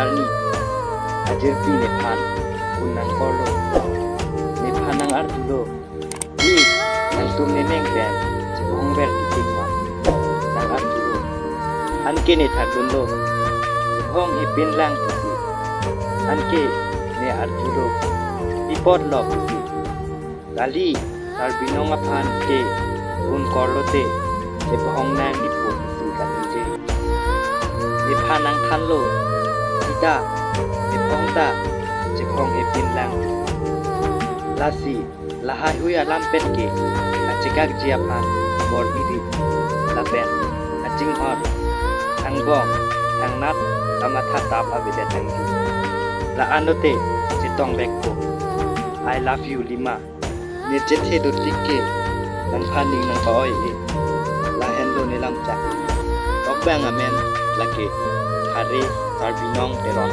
yarni ajir pi nephan kunang korlo nephan nang artulo di nang tum neneng ben jibong ber titikma nang artulo anke ne thagundo jibong ipin lang tusi anke ne artulo ipot lop tusi kali sarbinong aphan ke kun korlo te jibong nang ipot tusi kanije nephan nang thanlo kita jibong ta jibong ipin lang lasi lahai huya lampet ke achikak jiaphan bor iri lapen aching hor thang bong thang nat amatha tap abide thangi la anote chitong bekko I love you Lima ne chethe do tikke nang phaning nang oi e la hendo ne lamcha okbang amen lake khare sarbinong teron